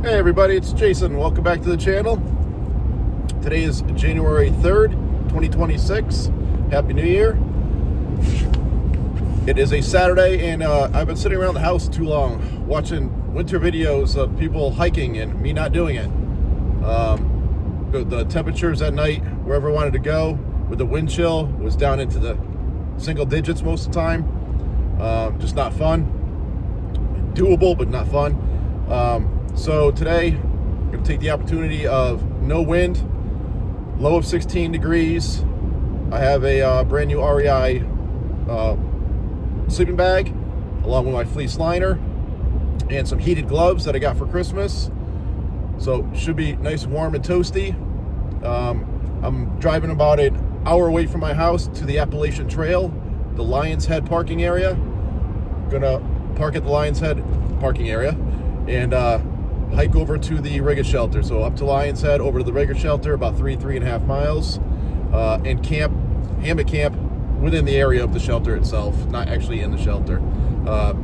Hey everybody, it's Jason. Welcome back to the channel. Today is January 3rd, 2026. Happy New Year. It is a Saturday and I've been sitting around the house too long watching winter videos of people hiking and me not doing it. The temperatures at night, wherever I wanted to go, with the wind chill, was down into the single digits most of the time. Just not fun. Doable, but not fun. So today, I'm going to take the opportunity of no wind, low of 16 degrees. I have a brand new REI sleeping bag, along with my fleece liner, and some heated gloves that I got for Christmas. So should be nice, warm, and toasty. I'm driving about an hour away from my house to the Appalachian Trail, the Lion's Head parking area. I'm gonna park at the Lion's Head parking area and hike over to the Riga shelter. So up to Lion's Head, over to the Riga shelter, about 3.5 miles, and hammock camp within the area of the shelter itself, not actually in the shelter.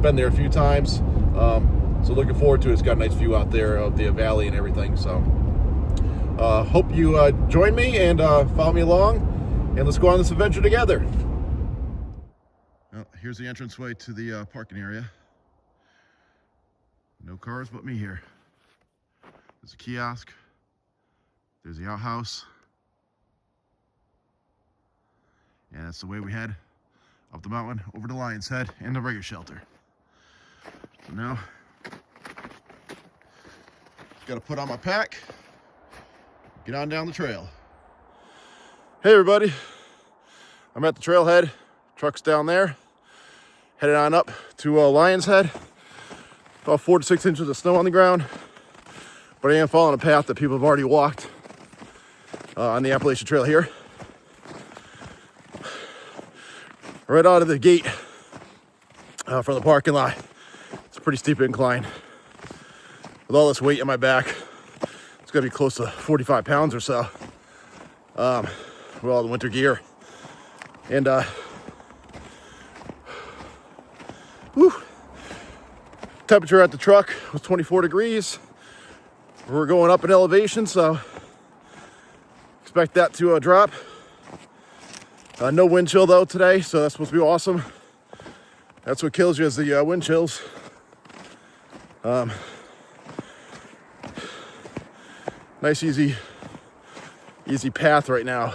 Been there a few times, so looking forward to it. It's got a nice view out there of the valley and everything. So hope you join me and follow me along, and let's go on this adventure together. Well, here's the entranceway to the parking area. No cars but me here. There's a kiosk. There's the outhouse. And that's the way we head up the mountain over to Lion's Head and the Riga shelter. So now, got to put on my pack, get on down the trail. Hey everybody, I'm at the trailhead. Truck's down there. Headed on up to Lion's Head. About 4 to 6 inches of snow on the ground. But I am following a path that people have already walked on the Appalachian Trail here. Right out of the gate from the parking lot. It's a pretty steep incline. With all this weight in my back, it's gonna be close to 45 pounds or so. With all the winter gear. And temperature at the truck was 24 degrees. We're going up in elevation, so expect that to drop. No wind chill though today, so that's supposed to be awesome. That's what kills you, is the wind chills. Nice easy path right now.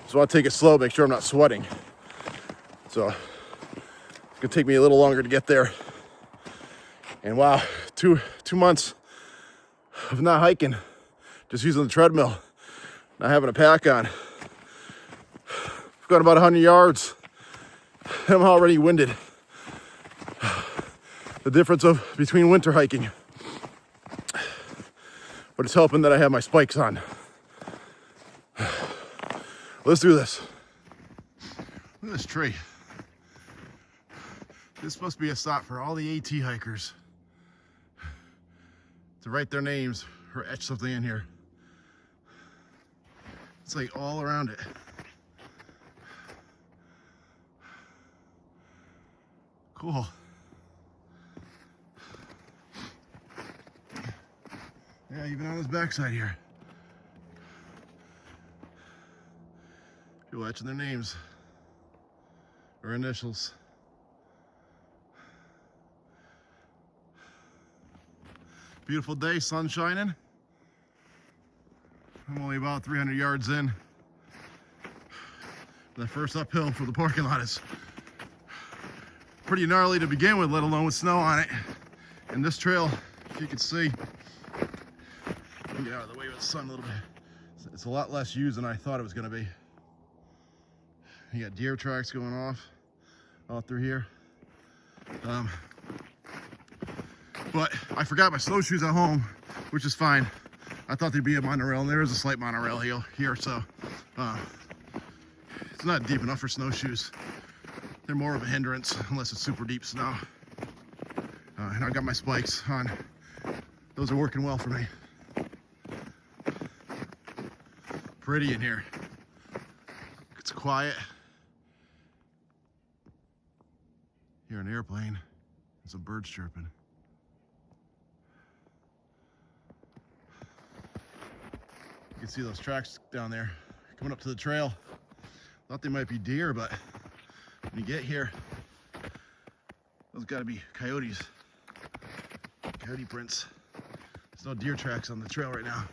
Just want to take it slow, make sure I'm not sweating. So it's gonna take me a little longer to get there. And wow, two months of not hiking, just using the treadmill, not having a pack on. I've gone about 100 yards. I'm already winded. The difference between winter hiking. But it's helping that I have my spikes on. Let's do this. Look at this tree. This is supposed to be a stop for all the AT hikers to write their names or etch something in here. It's like all around it. Cool. Yeah, even on this backside here. People etching their names or initials. Beautiful day, sun shining. I'm only about 300 yards in. The first uphill for the parking lot is pretty gnarly to begin with, let alone with snow on it. And this trail, if you can see, let me get out of the way with the sun a little bit. It's a lot less used than I thought it was gonna be. You got deer tracks going off all through here. But I forgot my snowshoes at home, which is fine. I thought there'd be a monorail, and there is a slight monorail here, so it's not deep enough for snowshoes. They're more of a hindrance unless it's super deep snow. And I've got my spikes on. Those are working well for me. Pretty in here. It's quiet. Hear an airplane and some birds chirping. You can see those tracks down there coming up to the trail. Thought they might be deer, but when you get here, those gotta be coyotes. Coyote prints. There's no deer tracks on the trail right now.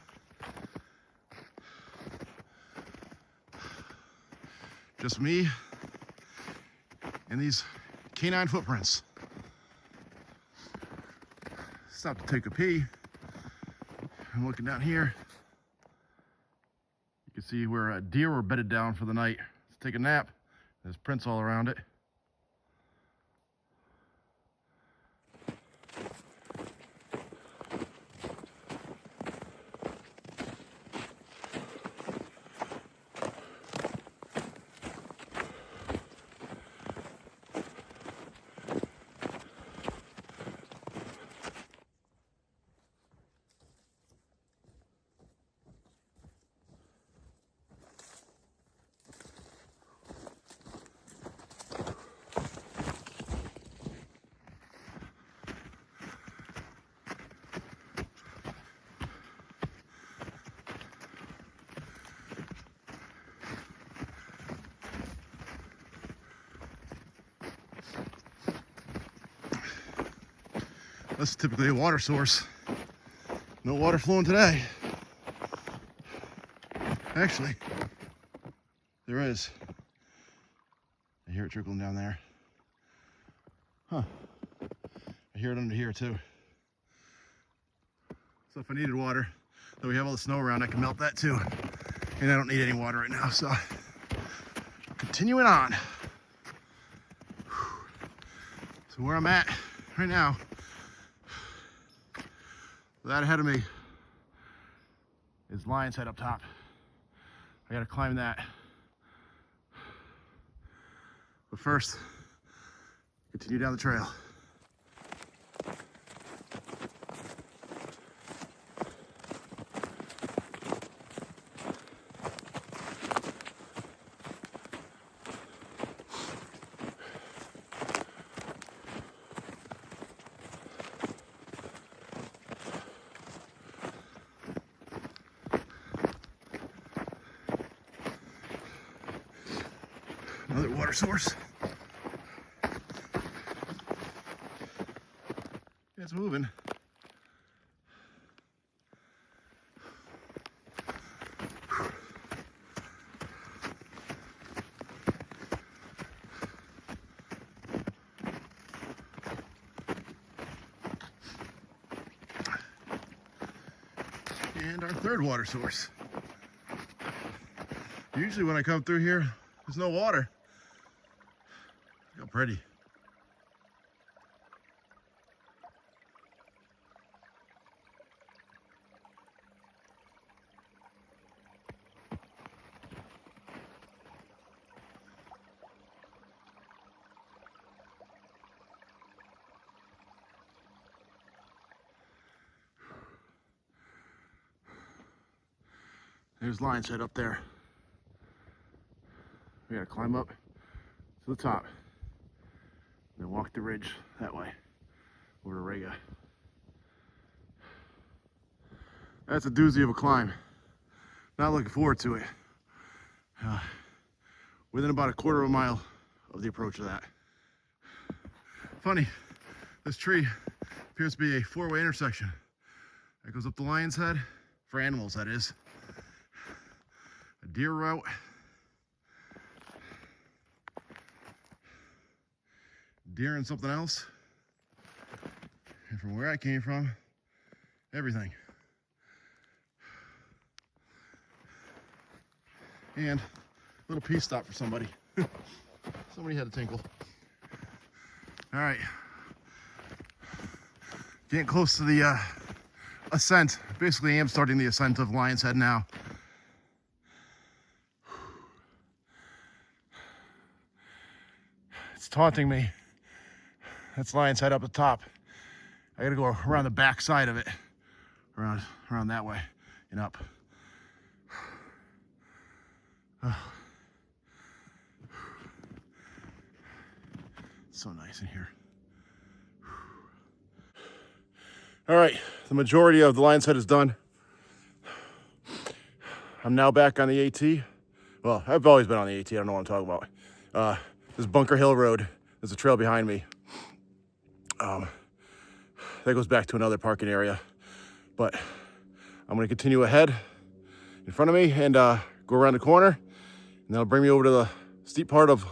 Just me and these canine footprints. Stopped to take a pee. I'm looking down here. You can see where deer were bedded down for the night. Let's take a nap. There's prints all around it. That's typically a water source. No water flowing today. Actually, there is. I hear it trickling down there. Huh. I hear it under here too. So if I needed water, though we have all the snow around, I can melt that too. And I don't need any water right now, so continuing on. So where I'm at right now, that ahead of me is Lion's Head up top. I gotta climb that. But first, continue down the trail. Another water source. It's moving. And our third water source. Usually when I come through here, there's no water. Look how pretty. There's Lion's Head up there. We gotta climb up to the top, then walk the ridge that way over to Riga. That's a doozy of a climb. Not looking forward to it. Within about a quarter of a mile of the approach of that. Funny, this tree appears to be a four-way intersection. That goes up the Lion's Head, for animals that is. A deer route, deer and something else, and from where I came from, everything. And a little peace stop for somebody. Somebody had a tinkle. All right, getting close to the ascent. Basically, I am starting the ascent of Lion's Head now. It's taunting me. That's Lion's Head up the top. I gotta go around the back side of it, around that way and up. It's so nice in here. All right, the majority of the Lion's Head is done. I'm now back on the AT. Well, I've always been on the AT. I don't know what I'm talking about. This is Bunker Hill Road. There's a trail behind me. That goes back to another parking area. But I'm gonna continue ahead in front of me and go around the corner. And that'll bring me over to the steep part of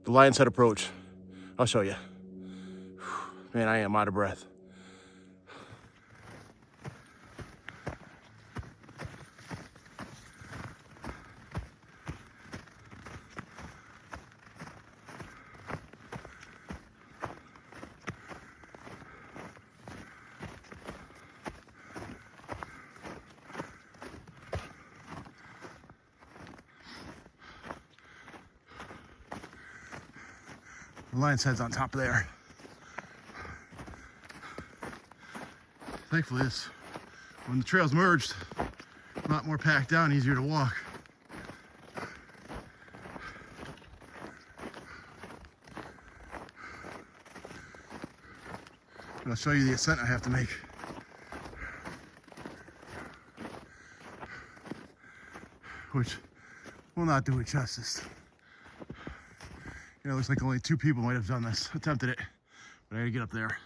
the Lion's Head approach. I'll show you. Man, I am out of breath. The Lion's Head's on top of there. Thankfully, when the trails merged, a lot more packed down, easier to walk. But I'll show you the ascent I have to make. Which will not do it justice. You know, it looks like only 2 people might have done this, attempted it, but I gotta get up there.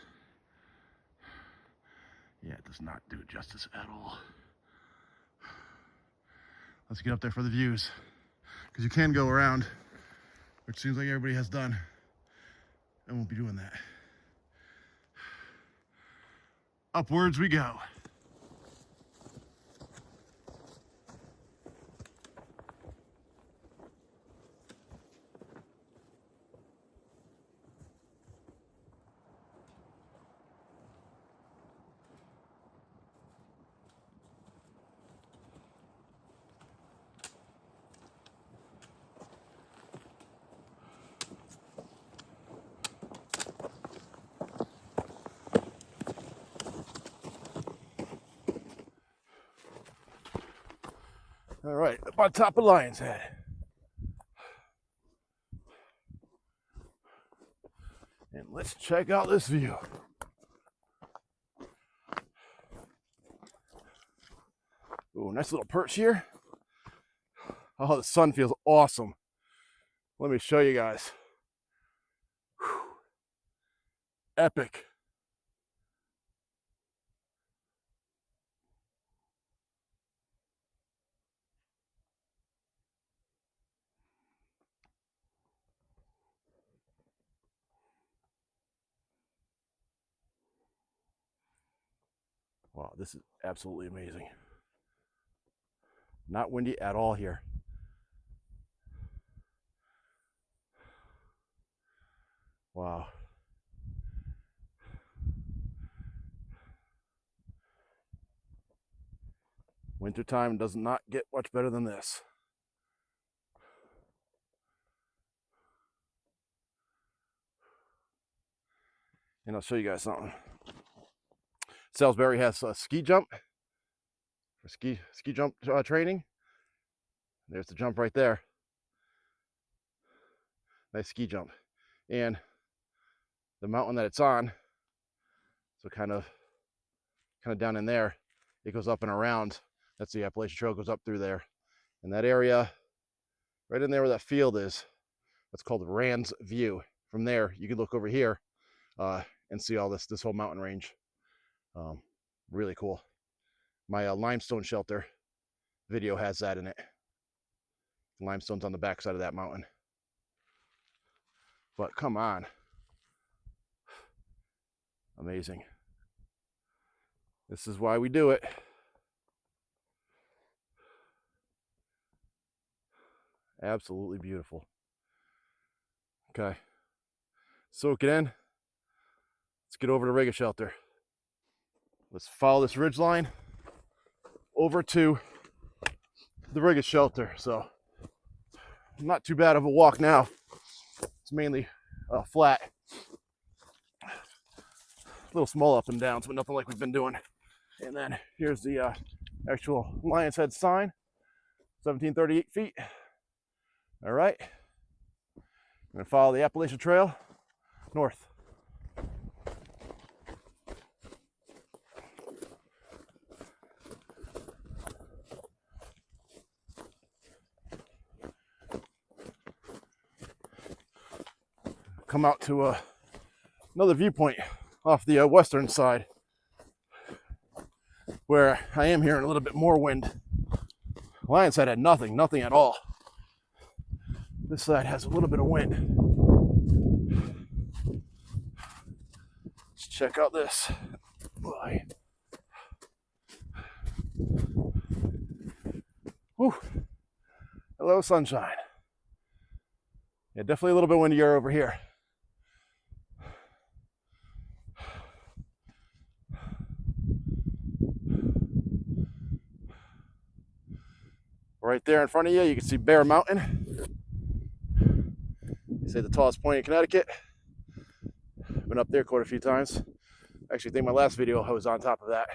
Yeah, it does not do it justice at all. Let's get up there for the views, because you can go around, which seems like everybody has done. I won't be doing that. Upwards we go. All right, up on top of Lion's Head. And let's check out this view. Ooh, nice little perch here. Oh, the sun feels awesome. Let me show you guys. Whew. Epic. Wow, this is absolutely amazing. Not windy at all here. Wow. Wintertime does not get much better than this. And I'll show you guys something. Salisbury has a ski jump for ski jump training. There's the jump right there. Nice ski jump. And the mountain that it's on, so kind of down in there, it goes up and around. That's the Appalachian Trail, goes up through there. And that area, right in there where that field is, that's called Rand's View. From there, you can look over here and see all this whole mountain range. Really cool. My limestone shelter video has that in it. Limestone's on the backside of that mountain. But come on. Amazing. This is why we do it. Absolutely beautiful. Okay. Soak it in. Let's get over to Riga shelter. Let's follow this ridge line over to the Riga shelter. So not too bad of a walk now. It's mainly flat. A little small up and downs, but nothing like we've been doing. And then here's the actual Lion's Head sign, 1738 feet. All right. I'm gonna follow the Appalachian Trail north. come out to another viewpoint off the western side, where I am hearing a little bit more wind. Lion's Head had nothing at all. This side has a little bit of wind. Let's check out this. Boy. Whew. Hello, sunshine. Yeah, definitely a little bit windier over here. Right there in front of you, you can see Bear Mountain. They say the tallest point in Connecticut. Been up there quite a few times. Actually, I think my last video I was on top of that.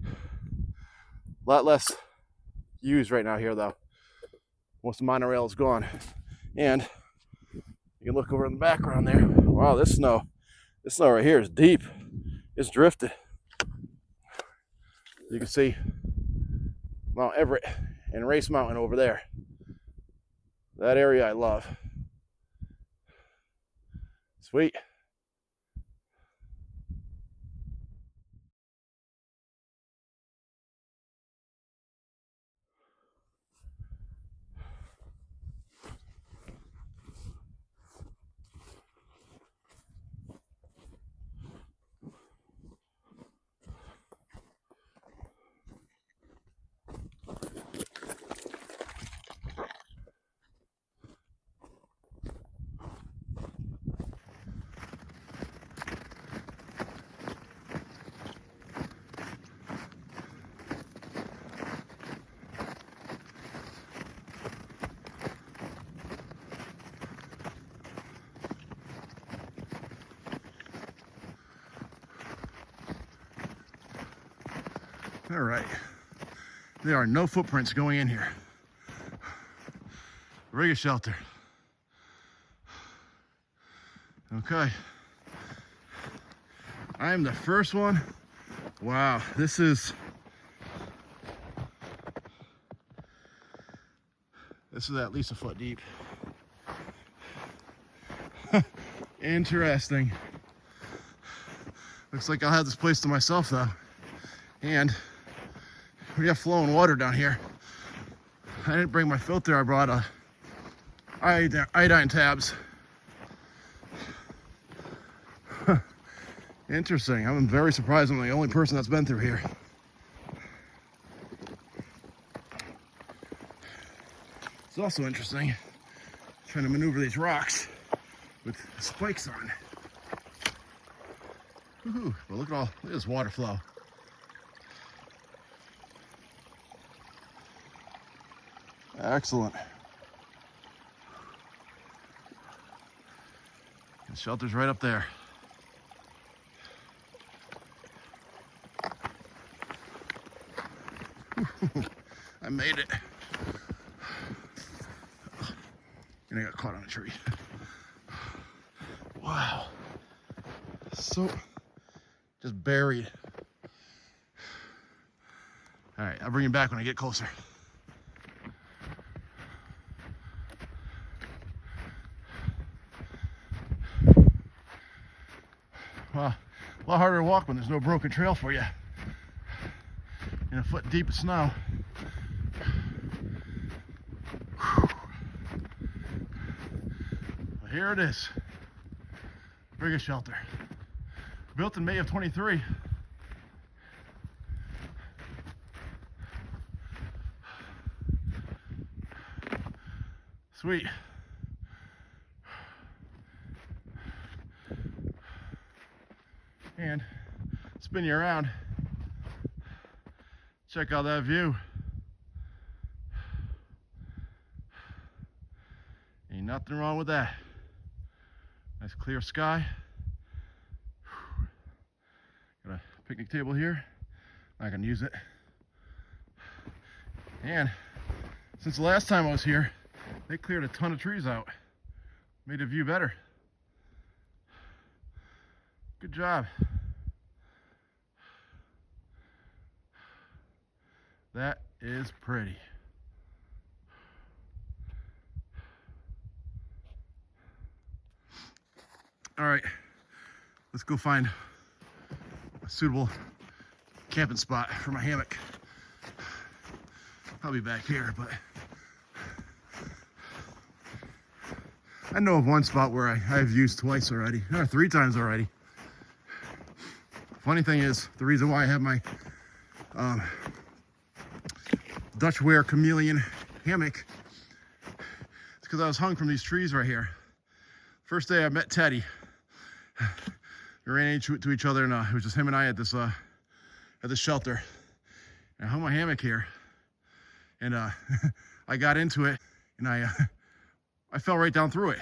A lot less used right now here, though. Most of the monorail is gone. And you can look over in the background there. Wow, this snow right here is deep. It's drifted. You can see Mount Everett and Race Mountain over there. That area I love. Sweet. All right, there are no footprints going in here. Riga shelter. Okay, I am the first one. Wow, this is at least a foot deep. Interesting. Looks like I'll have this place to myself though. And we have flowing water down here. I didn't bring my filter. I brought iodine tabs. Interesting. I'm very surprised I'm the only person that's been through here. It's also interesting trying to maneuver these rocks with spikes on. Woohoo. Well, look at this water flow. Excellent. The shelter's right up there. I made it. And I got caught on a tree. Wow. So just buried. All right, I'll bring you back when I get closer. Well, a lot harder to walk when there's no broken trail for you. And a foot deep of snow. Well, here it is. Riga shelter. Built in May of 23. Sweet. And spin you around. Check out that view. Ain't nothing wrong with that. Nice clear sky. Got a picnic table here. I can use it. And since the last time I was here, they cleared a ton of trees out. Made the view better. Good job. That is pretty. All right, let's go find a suitable camping spot for my hammock. I'll be back here, but I know of one spot where I've used twice already, or 3 times already. Funny thing is, the reason why I have my Dutch wear chameleon hammock is because I was hung from these trees right here. First day I met Teddy, we ran into each other, and it was just him and I at this shelter. And I hung my hammock here, and I got into it, and I fell right down through it.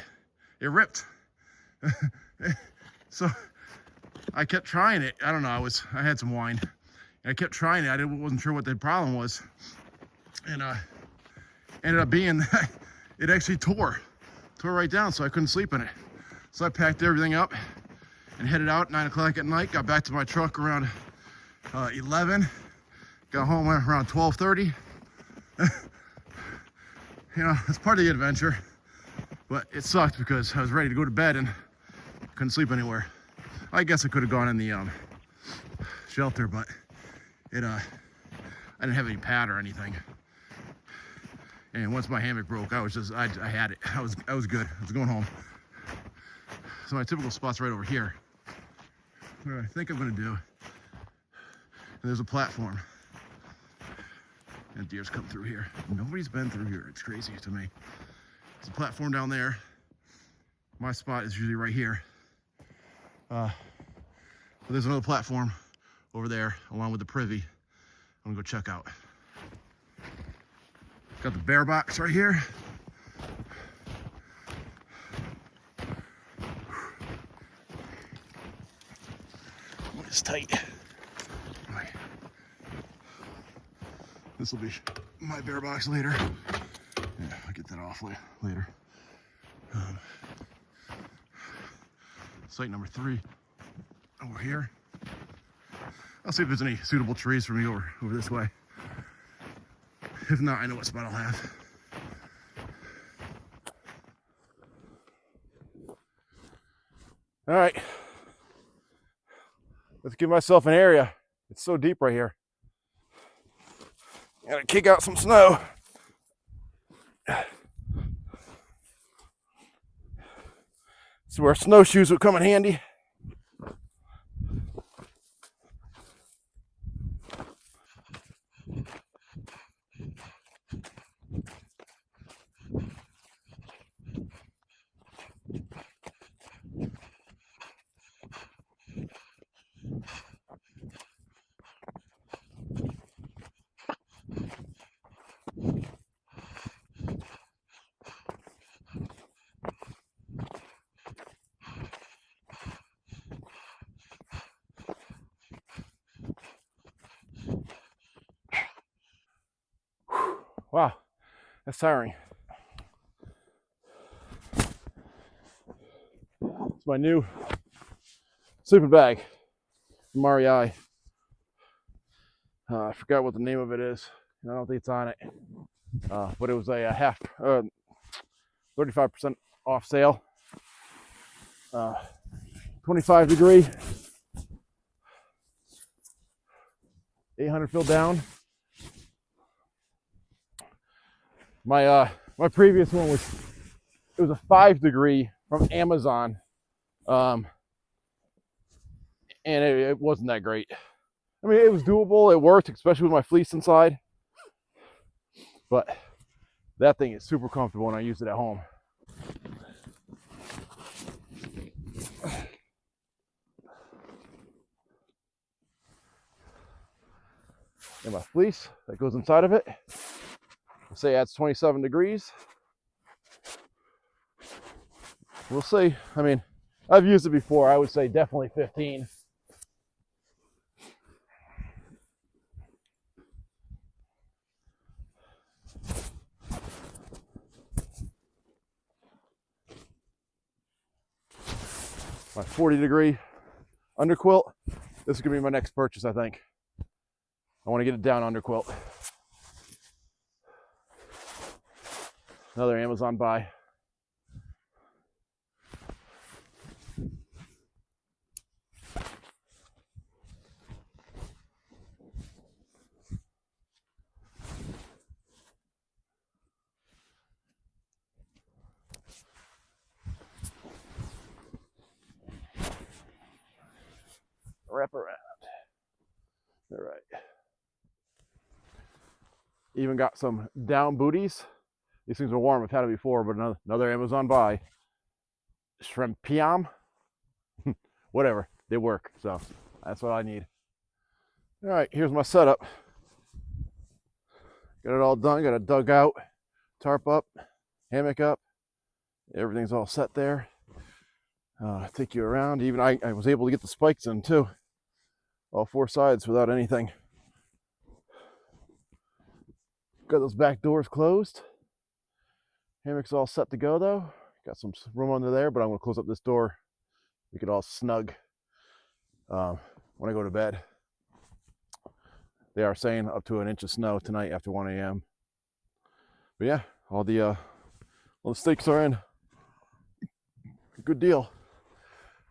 It ripped. So I kept trying it. I don't know. I had some wine, and I kept trying it. I wasn't sure what the problem was, and ended up being that it actually tore right down. So I couldn't sleep in it. So I packed everything up and headed out 9 o'clock at night. Got back to my truck around 11. Got home around 12:30. You know, it's part of the adventure, but it sucked because I was ready to go to bed and couldn't sleep anywhere. I guess I could have gone in the shelter, but I didn't have any pad or anything. And once my hammock broke, I had it. I was good. I was going home. So my typical spot's right over here. What I think I'm gonna do, and there's a platform. And deer's come through here. Nobody's been through here. It's crazy to me. There's a platform down there. My spot is usually right here. But there's another platform over there along with the privy. I'm gonna go check out. Got the bear box right here. It's tight. Right. This will be my bear box later. Yeah, I'll get that off later. Site number 3 over here. I'll see if there's any suitable trees for me over this way. If not, I know what spot I'll have. All right, let's give myself an area. It's so deep right here. Gotta kick out some snow. So where snowshoes would come in handy. Wow, that's tiring. It's my new sleeping bag from REI. I forgot what the name of it is. I don't think it's on it. But it was a 35% off sale. 25 degree. 800 fill down. My previous one was 5 degree from Amazon, and it wasn't that great. I mean, it was doable. It worked, especially with my fleece inside. But that thing is super comfortable, and I use it at home. And my fleece that goes inside of it. Say that's 27 degrees. We'll see. I mean, I've used it before. I would say definitely 15. My 40 degree underquilt. This is gonna be my next purchase, I think. I want to get it down underquilt. Another Amazon buy. wrap around. All right. Even got some down booties. These things are warm. I've had it before, but another Amazon buy. Shrimp piam. Whatever. They work. So that's what I need. All right. Here's my setup. Got it all done. Got it dug out. Tarp up. Hammock up. Everything's all set there. Take you around. Even I was able to get the spikes in too. All four sides without anything. Got those back doors closed. Hammock's all set to go though. Got some room under there, but I'm gonna close up this door. We could all snug when I go to bed. They are saying up to an inch of snow tonight after 1 a.m. But yeah, all the stakes are in. Good deal.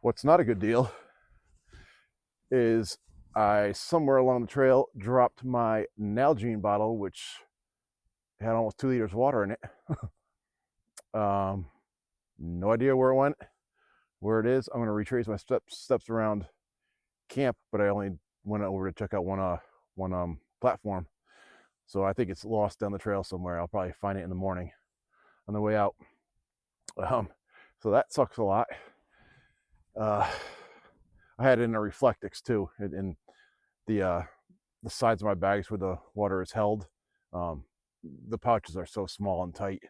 What's not a good deal is I, somewhere along the trail, dropped my Nalgene bottle, which had almost 2 liters of water in it. No idea where it went, where it is. I'm going to retrace my steps around camp, but I only went over to check out one platform. So I think it's lost down the trail somewhere. I'll probably find it in the morning on the way out. So that sucks a lot. I had it in a Reflectix too, in the sides of my bags where the water is held. The pouches are so small and tight.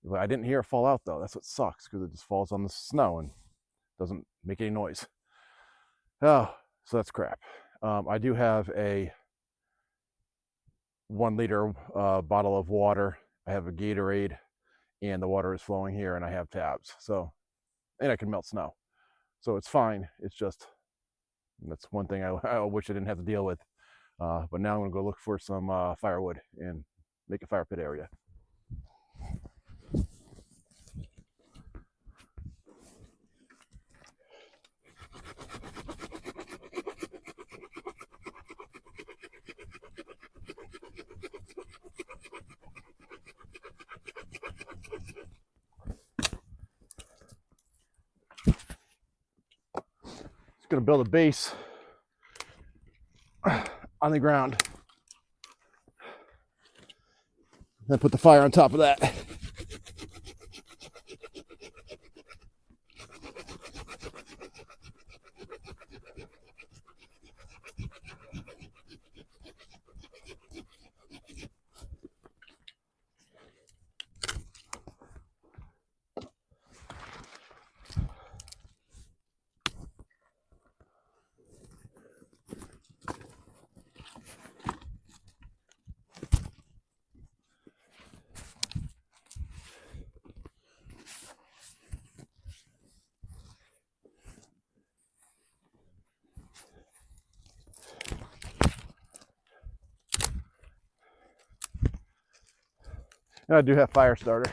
But I didn't hear it fall out though. That's what sucks, because it just falls on the snow and doesn't make any noise. Oh, so that's crap. I do have a 1 liter bottle of water. I have a Gatorade, and the water is flowing here, and I have tabs. So, and I can melt snow. So it's fine. It's just, that's one thing I wish I didn't have to deal with. But now I'm gonna go look for some firewood and make a fire pit area. Just gonna build a base on the ground, then put the fire on top of that. And I do have fire starter.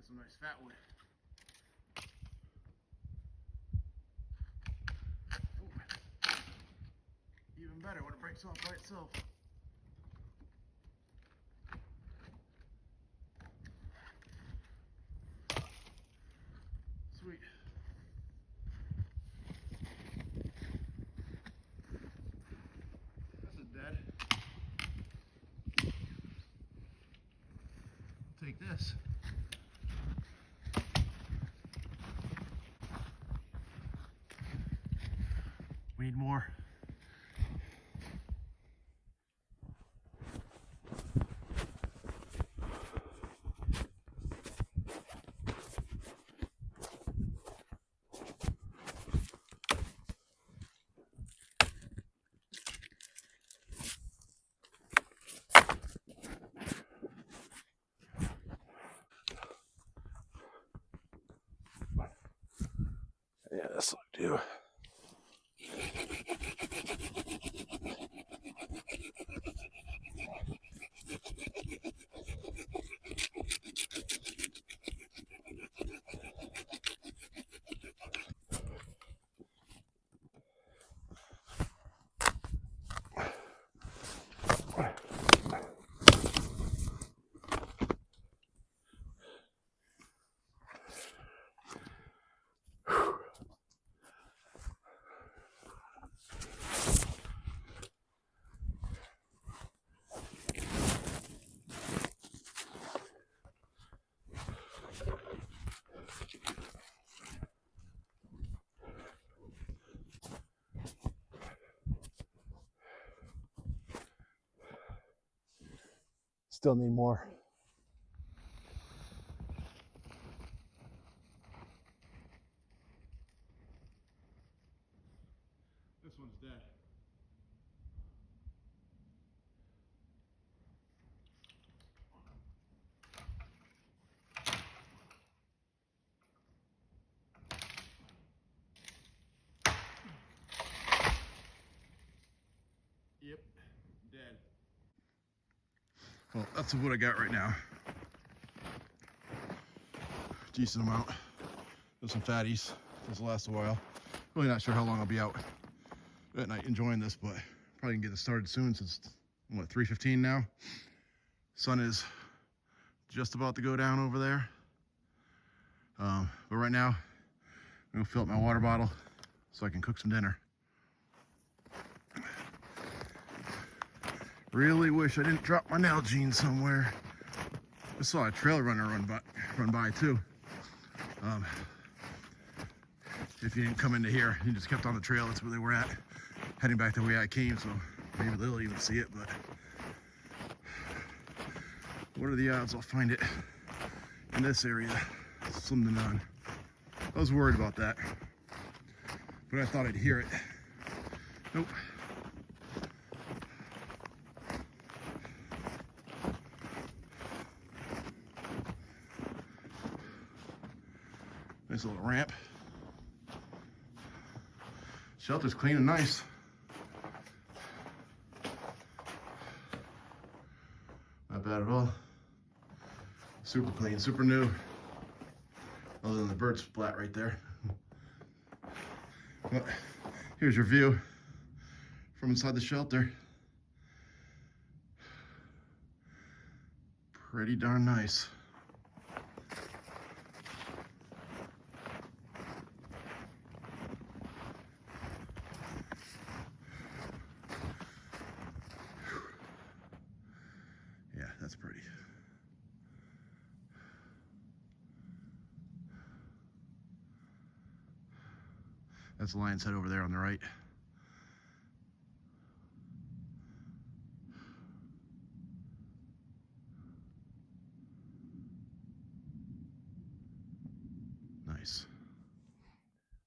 Some nice fat wood. Ooh. Even better when it breaks off by itself. Sweet. This is dead. I'll take this. We need more. Yeah, this will do. Still need more. This one's dead. Yep, dead. Well, that's what I got right now. Decent amount. There's some fatties. This will last a while. Really not sure how long I'll be out at night enjoying this, but probably can get this started soon since it's, what, 3:15 now. Sun is just about to go down over there. But right now, I'm gonna fill up my water bottle so I can cook some dinner. Really wish I didn't drop my Nalgene somewhere. I saw a trail runner run by too. If you didn't come into here, you just kept on the trail, that's where they were at, heading back the way I came, so maybe they'll even see it, but what are the odds I'll find it in this area? Slim to none. I was worried about that, but I thought I'd hear it. Nope. Nice little ramp. Shelter's clean and nice. Not bad at all. Super clean, super new. Other than the bird splat right there. But here's your view from inside the shelter. Pretty darn nice. Yeah, that's pretty. That's the lion's head over there on the right. Nice.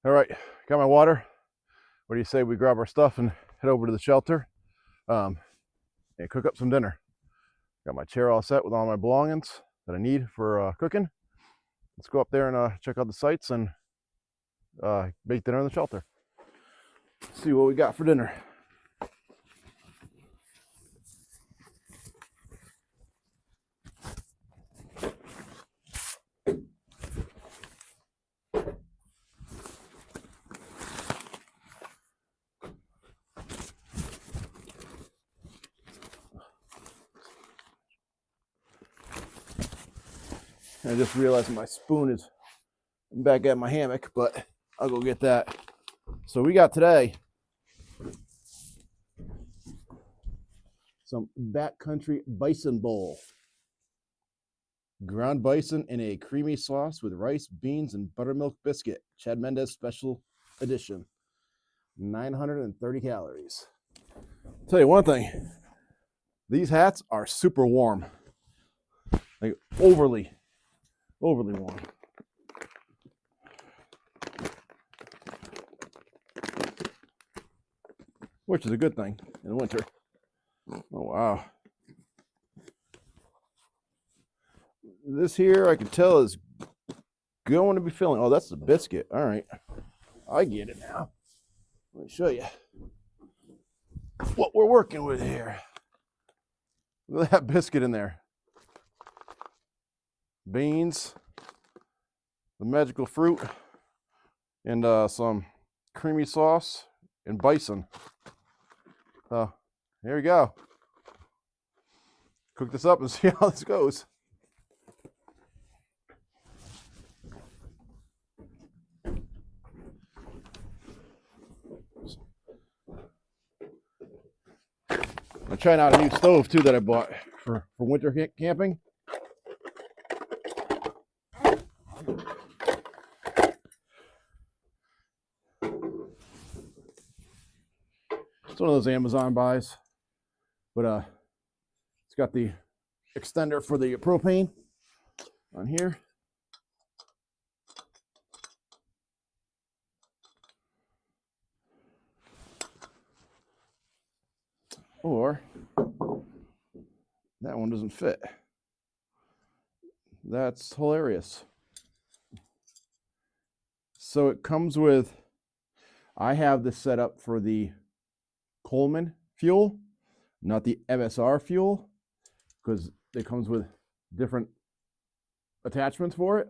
All right, got my water. What do you say we grab our stuff and head over to the shelter and cook up some dinner? Got my chair all set with all my belongings that I need for cooking. Let's go up there and check out the sights and make dinner in the shelter. See what we got for dinner. I just realized my spoon is back at my hammock, but I'll go get that. So we got today some backcountry bison bowl. Ground bison in a creamy sauce with rice, beans, and buttermilk biscuit. Chad Mendez special edition. 930 calories. Tell you one thing, these hats are super warm. Like overly warm. Which is a good thing in the winter. Oh, wow. This here, I can tell, is going to be filling. Oh, that's the biscuit. All right. I get it now. Let me show you what we're working with here. Look at that biscuit in there. Beans, the magical fruit, and some creamy sauce and bison. Here we go. Cook this up and see how this goes. I'm trying out a new stove too that I bought for winter camping. It's one of those Amazon buys, but it's got the extender for the propane on here. Or that one doesn't fit. That's hilarious. So it comes with, I have this set up for the Coleman fuel, not the MSR fuel, because it comes with different attachments for it.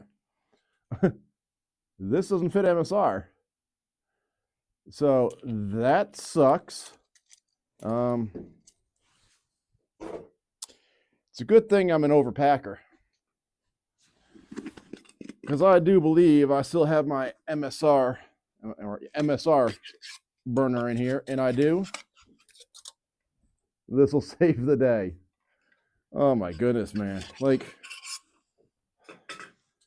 This doesn't fit MSR. So that sucks. It's a good thing I'm an overpacker, because I do believe I still have my MSR burner in here, and I do. This will save the day. Oh my goodness, man. Like,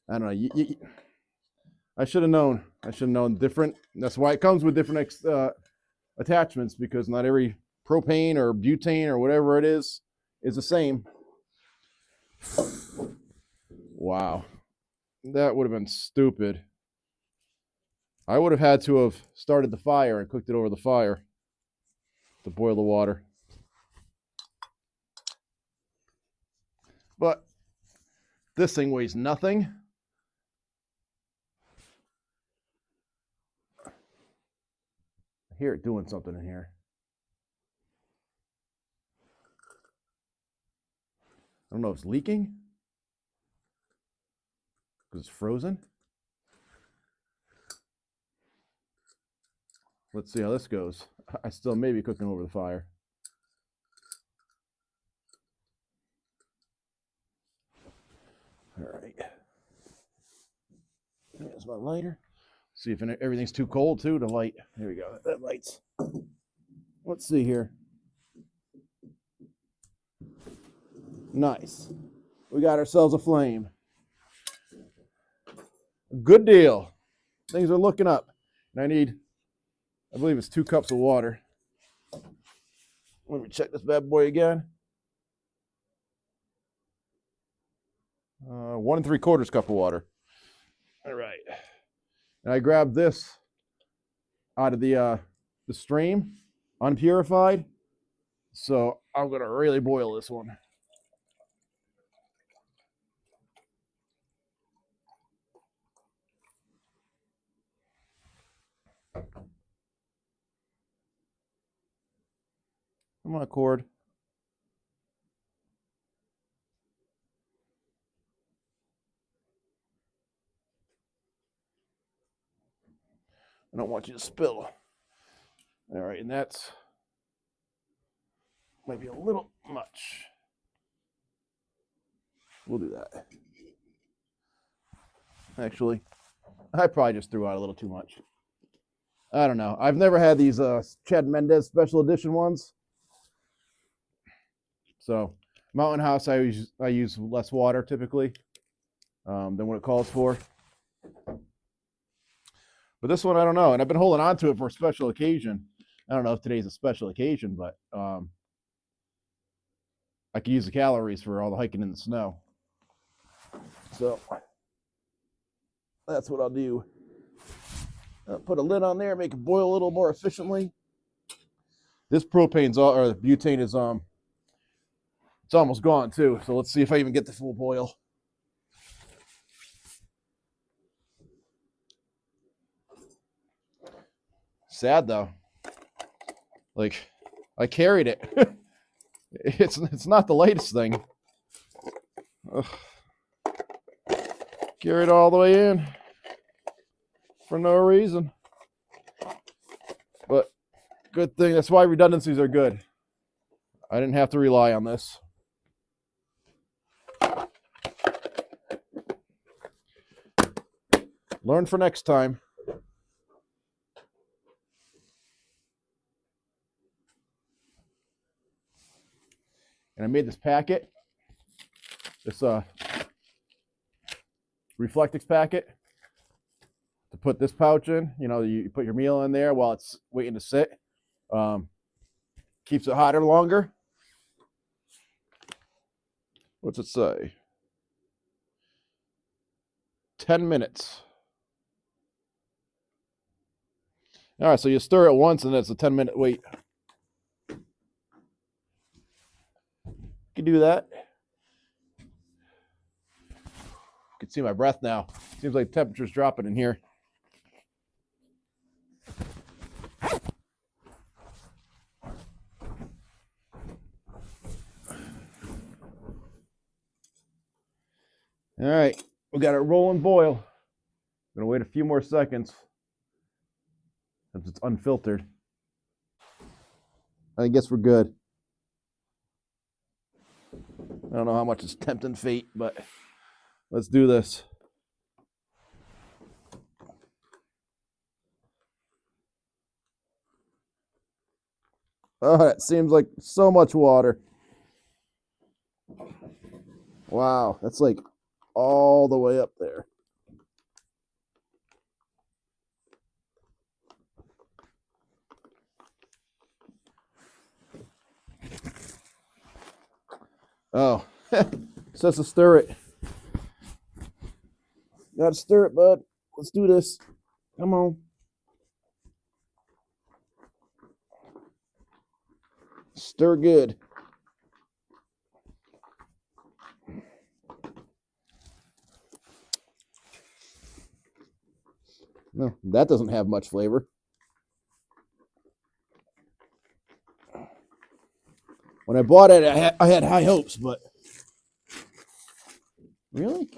I don't know. I should have known. I should have known different. That's why it comes with different attachments, because not every propane or butane or whatever it is the same. Wow. That would have been stupid. I would have had to have started the fire and cooked it over the fire to boil the water. But this thing weighs nothing. I hear it doing something in here. I don't know if it's leaking because it's frozen. Let's see how this goes. I still may be cooking over the fire. All right. There's my lighter. See if everything's too cold too to light. There we go. That lights. Let's see here. Nice. We got ourselves a flame. Good deal. Things are looking up. And I believe it's 2 cups of water. Let me check this bad boy again. 1 3/4 cup of water. All right. And I grabbed this out of the stream, unpurified. So I'm going to really boil this one. Come on, cord. I don't want you to spill. All right, and that's might be a little much. We'll do that. Actually, I probably just threw out a little too much. I don't know. I've never had these Chad Mendez special edition ones. So Mountain House, I use less water typically than what it calls for. But this one, I don't know. And I've been holding on to it for a special occasion. I don't know if today's a special occasion, but I could use the calories for all the hiking in the snow. So that's what I'll do. I'll put a lid on there, make it boil a little more efficiently. This propane's or the butane is it's almost gone too. So let's see if I even get the full boil. sad though. Like, I carried it. It's not the lightest thing. Ugh. Carried it all the way in for no reason. But good thing. That's why redundancies are good. I didn't have to rely on this. Learn for next time. And I made this packet, this Reflectix packet, to put this pouch in. You know, you put your meal in there while it's waiting to sit. Keeps it hotter longer. What's it say? 10 minutes. All right, so you stir it once and it's a 10-minute wait. You can do that. You can see my breath now. Seems like the temperature's dropping in here. All right, we got it rolling boil. I'm gonna wait a few more seconds since it's unfiltered. I guess we're good. I don't know how much it's tempting fate, but let's do this. Oh, that seems like so much water. Wow, that's like all the way up there. Oh, says to stir it. Gotta stir it, bud. Let's do this. Come on. Stir good. No, that doesn't have much flavor. When I bought it, I had high hopes, but really?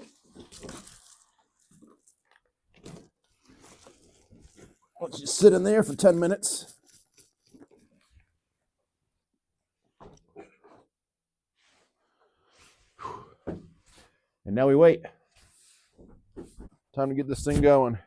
Let's just sit in there for 10 minutes. And now we wait. Time to get this thing going.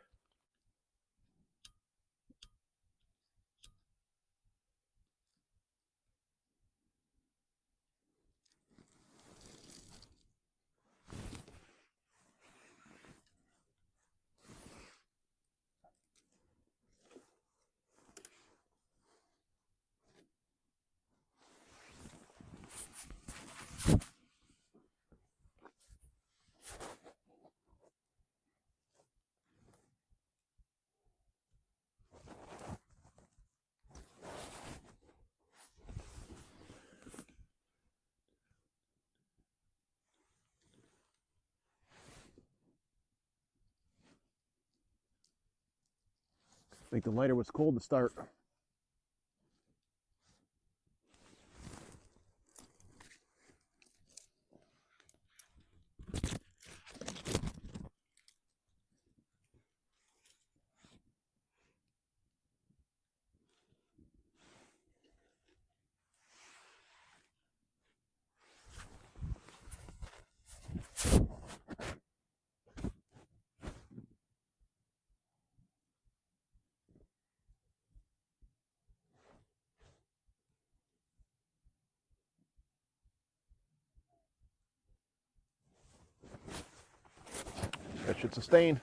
I think the lighter was cold to start. That should sustain.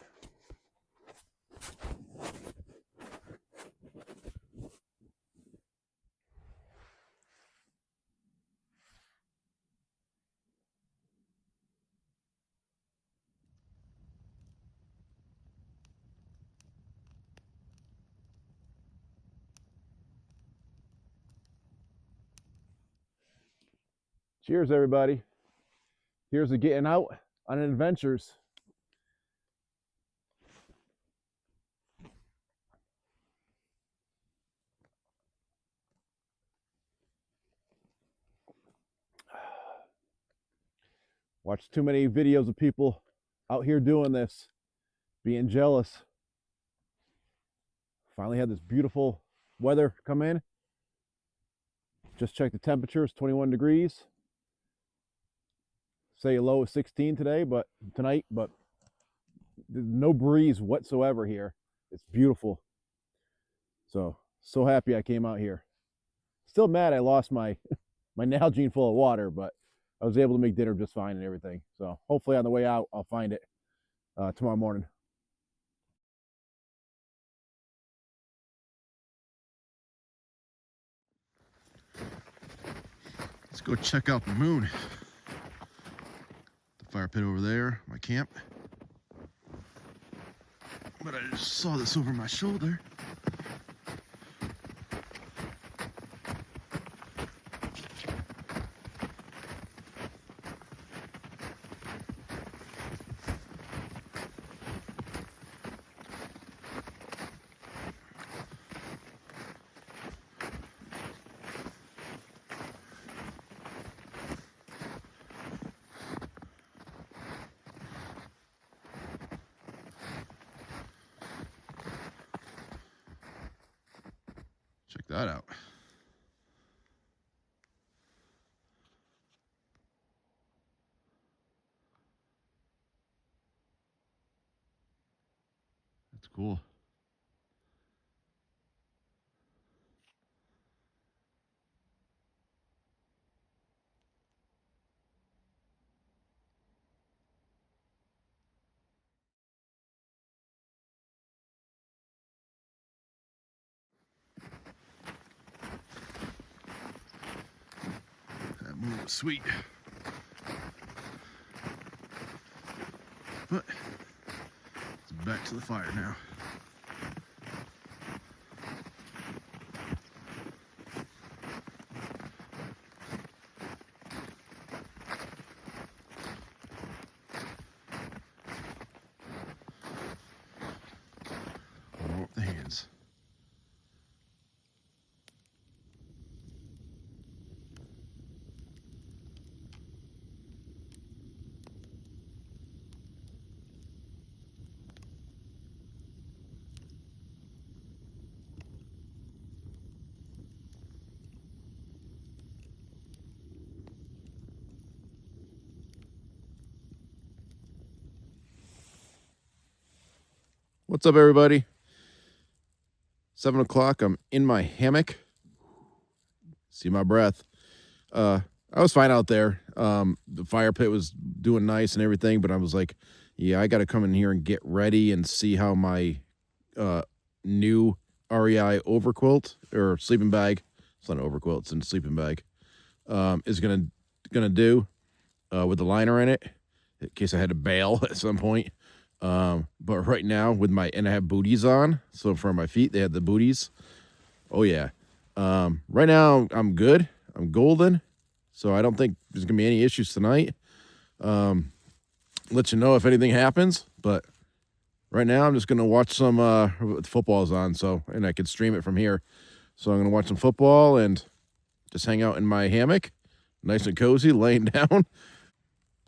Cheers, everybody. Here's to getting out on adventures. Watched too many videos of people out here doing this, being jealous. Finally had this beautiful weather come in. Just checked the temperatures, 21 degrees. Say a low of 16 today, but tonight, but there's no breeze whatsoever here. It's beautiful. So happy I came out here. Still mad I lost my Nalgene full of water, but I was able to make dinner just fine and everything. So hopefully on the way out, I'll find it tomorrow morning. Let's go check out the moon. The fire pit over there, my camp. But I just saw this over my shoulder. Check that out. That's cool. That moon was sweet. But it's back to the fire now. Warm up the hands. What's up, everybody? 7 o'clock. I'm in my hammock. See my breath. I was fine out there. The fire pit was doing nice and everything, but I was like, yeah, I got to come in here and get ready and see how my new REI overquilt or sleeping bag. It's not an overquilt. It's a sleeping bag. Is gonna do with the liner in it in case I had to bail at some point. But right now and I have booties on. So for my feet, they have the booties. Oh yeah. Right now I'm good. I'm golden. So I don't think there's gonna be any issues tonight. Let you know if anything happens, but right now I'm just gonna watch some football's on, and I can stream it from here. So I'm gonna watch some football and just hang out in my hammock, nice and cozy, laying down. I'm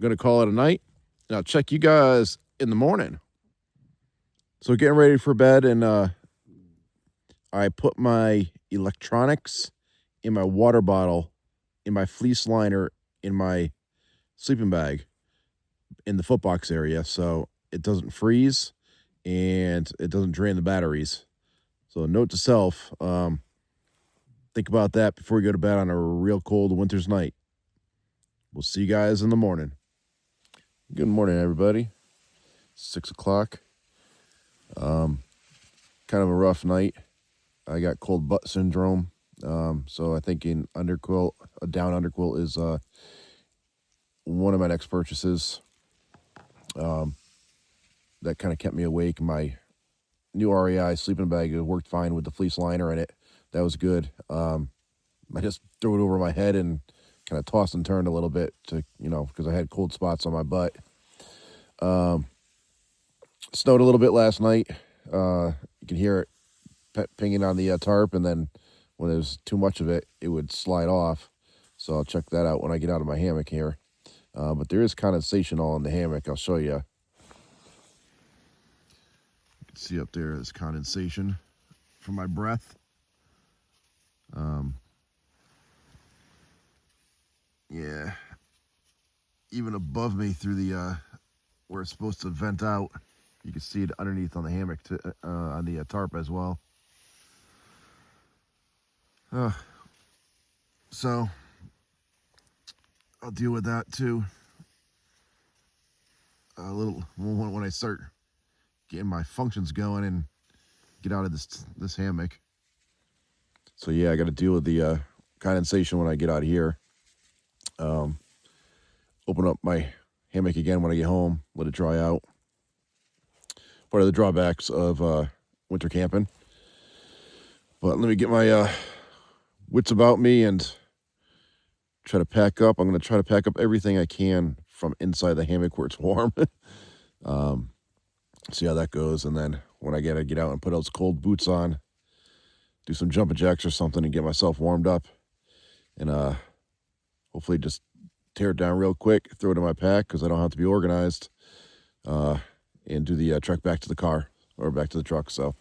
gonna call it a night. And I'll check you guys in the morning. So getting ready for bed, and I put my electronics in my water bottle, in my fleece liner, in my sleeping bag, in the footbox area, so it doesn't freeze and it doesn't drain the batteries. So note to self, think about that before you go to bed on a real cold winter's night. We'll see you guys in the morning. Good morning, everybody. 6 o'clock. Kind of a rough night. I got cold butt syndrome. So I think a down underquilt is one of my next purchases. That kind of kept me awake. My new REI sleeping bag worked fine with the fleece liner in it. That was good. I just threw it over my head and kind of tossed and turned a little bit because I had cold spots on my butt. Snowed a little bit last night. You can hear it pinging on the tarp, and then when there's too much of it, it would slide off. So I'll check that out when I get out of my hammock here. But there is condensation all in the hammock. I'll show you. You can see up there is condensation from my breath. Yeah, even above me through the where it's supposed to vent out, you can see it underneath on the hammock, on the tarp as well. So I'll deal with that too. A little when I start getting my functions going and get out of this hammock. So yeah, I got to deal with the condensation when I get out of here. Open up my hammock again when I get home, let it dry out. Part of the drawbacks of winter camping. But let me get my wits about me and try to pack up. I'm going to try to pack up everything I can from inside the hammock where it's warm. See how that goes. And then when I get out and put those cold boots on, do some jumping jacks or something and get myself warmed up. And hopefully just tear it down real quick, throw it in my pack because I don't have to be organized, and do the trek back to the car or back to the truck. So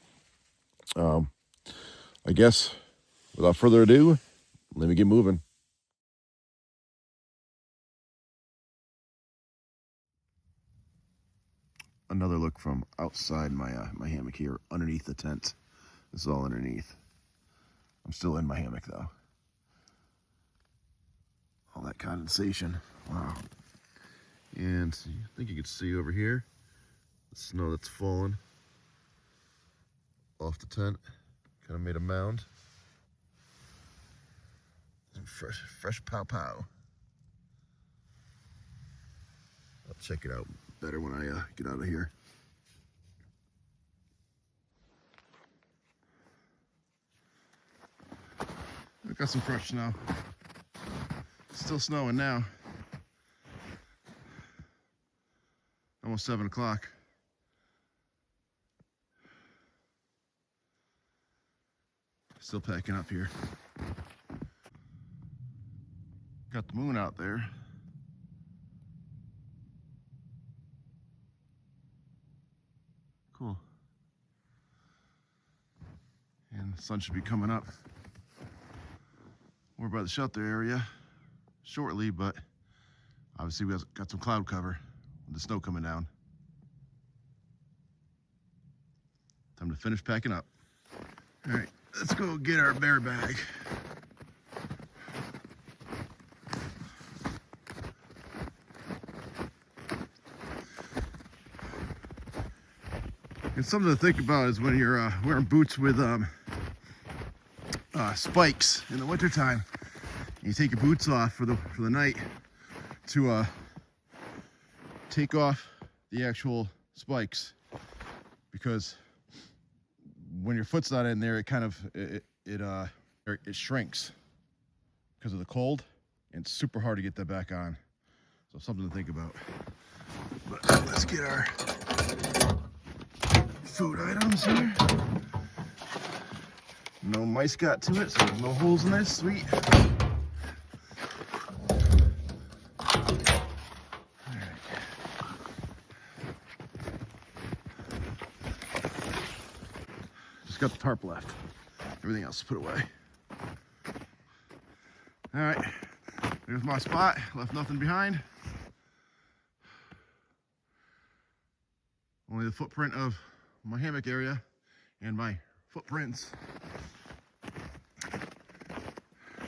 I guess without further ado, let me get moving. Another look from outside my hammock here, underneath the tent. This is all underneath. I'm still in my hammock though. All that condensation, wow. And I think you can see over here, the snow that's fallen off the tent. Kind of made a mound. Some fresh pow. I'll check it out better when I get out of here. I've got some fresh snow. It's still snowing now. Almost 7 o'clock. Still packing up here. Got the moon out there. Cool. And the sun should be coming up. We're by the shelter area shortly, but obviously we got some cloud cover with the snow coming down. Time to finish packing up. All right, let's go get our bear bag. And something to think about is when you're wearing boots with spikes in the wintertime. You take your boots off for the night to take off the actual spikes, because when your foot's not in there, it kind of it shrinks because of the cold, and it's super hard to get that back on. So something to think about. But let's get our food items here. No mice got to it, so there's no holes in this. Sweet. Just got the tarp left. Everything else is put away. All right, there's my spot. Left nothing behind. Only the footprint of my hammock area and my footprints.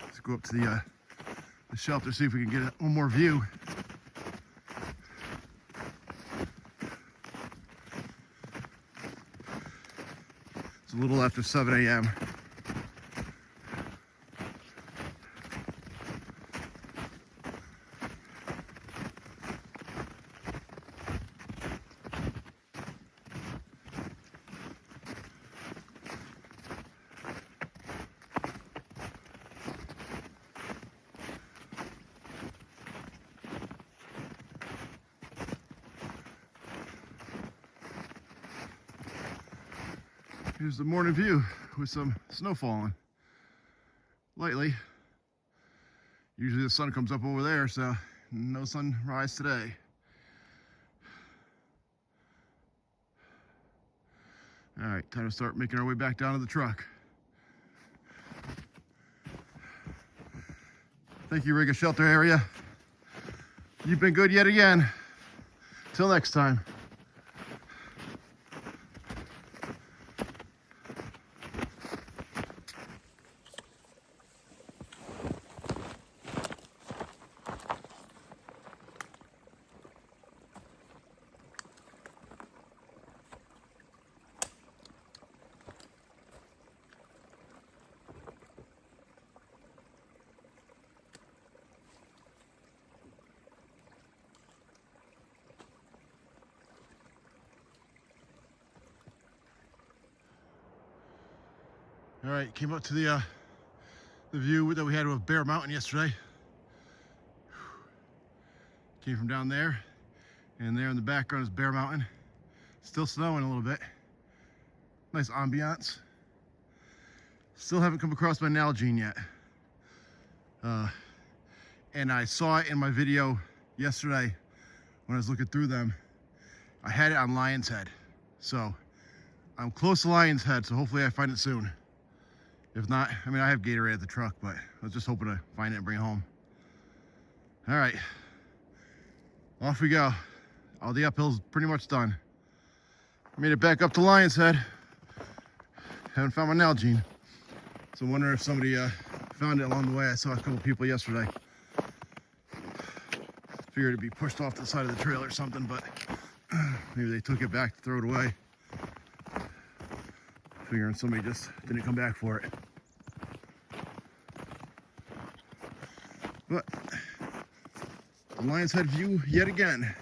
Let's go up to the shelter, see if we can get one more view. It's a little after 7 a.m. Here's the morning view with some snow falling lightly. Usually the sun comes up over there, so No sunrise today. All right, time to start making our way back down to the truck. Thank you, Riga Shelter Area. You've been good yet again. Till next time. All right, came up to the view that we had of Bear Mountain yesterday. Came from down there, and there in the background is Bear Mountain. Still snowing a little bit. Nice ambiance. Still haven't come across my Nalgene yet. And I saw it in my video yesterday when I was looking through them. I had it on Lion's Head. So I'm close to Lion's Head, so hopefully I find it soon. If not, I mean, I have Gatorade at the truck, but I was just hoping to find it and bring it home. All right, off we go. All the uphill's pretty much done. Made it back up to Lion's Head. Haven't found my Nalgene. So I'm wondering if somebody found it along the way. I saw a couple people yesterday. Figured it'd be pushed off the side of the trail or something, but maybe they took it back to throw it away. Figuring somebody just didn't come back for it. But the Lion's Head view yet again.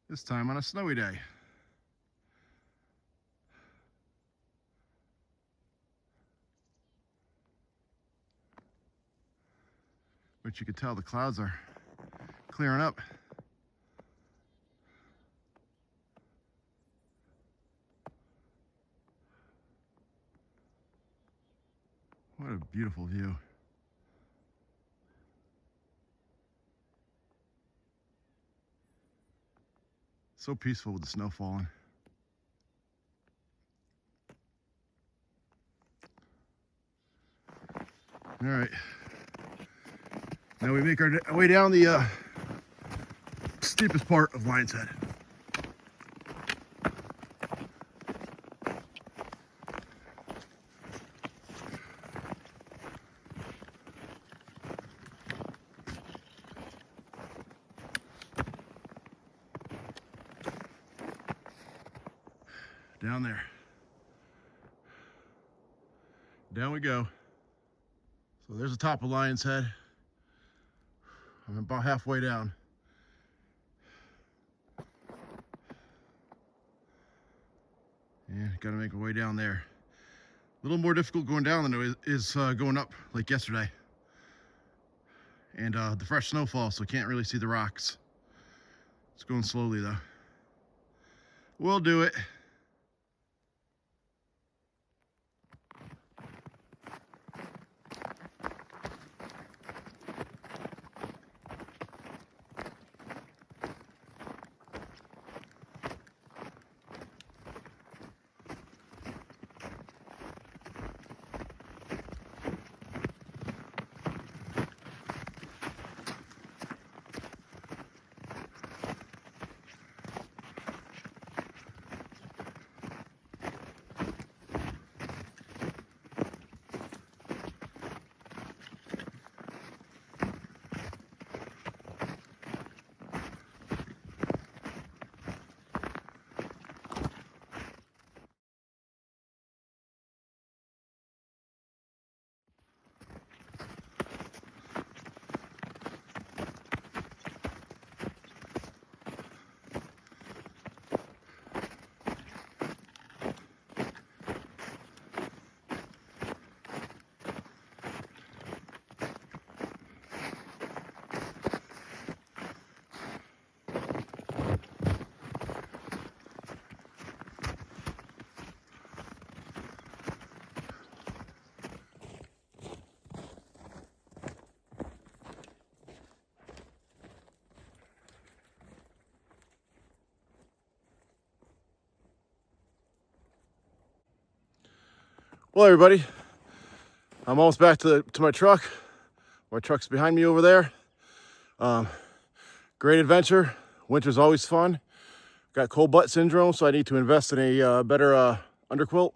This time on a snowy day. But you could tell the clouds are clearing up. What a beautiful view. So peaceful with the snow falling. All right. Now we make our way down the steepest part of Lion's Head. Down there. Down we go. So there's the top of Lion's Head. I'm about halfway down. And gotta make a way down there. A little more difficult going down than it is going up like yesterday. And the fresh snowfall, so can't really see the rocks. It's going slowly though. We'll do it. Well, everybody, I'm almost back to my truck. My truck's behind me over there. Great adventure. Winter's always fun. Got cold butt syndrome, so I need to invest in a better underquilt.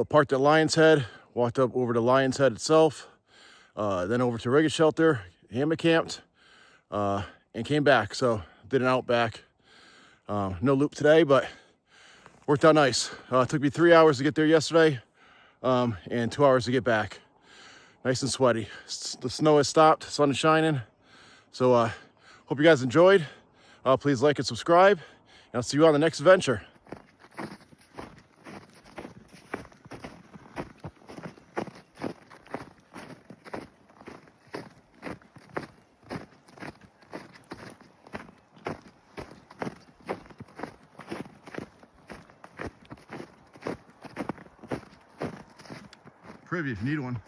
Parked at Lion's Head, walked up over to Lion's Head itself, then over to Riga shelter, hammock camped, and came back. So did an outback. No loop today, but worked out nice. It took me 3 hours to get there yesterday, and 2 hours to get back. Nice and sweaty. The snow has stopped, sun is shining. So hope you guys enjoyed. Please like and subscribe, and I'll see you on the next adventure. Privy if you need one.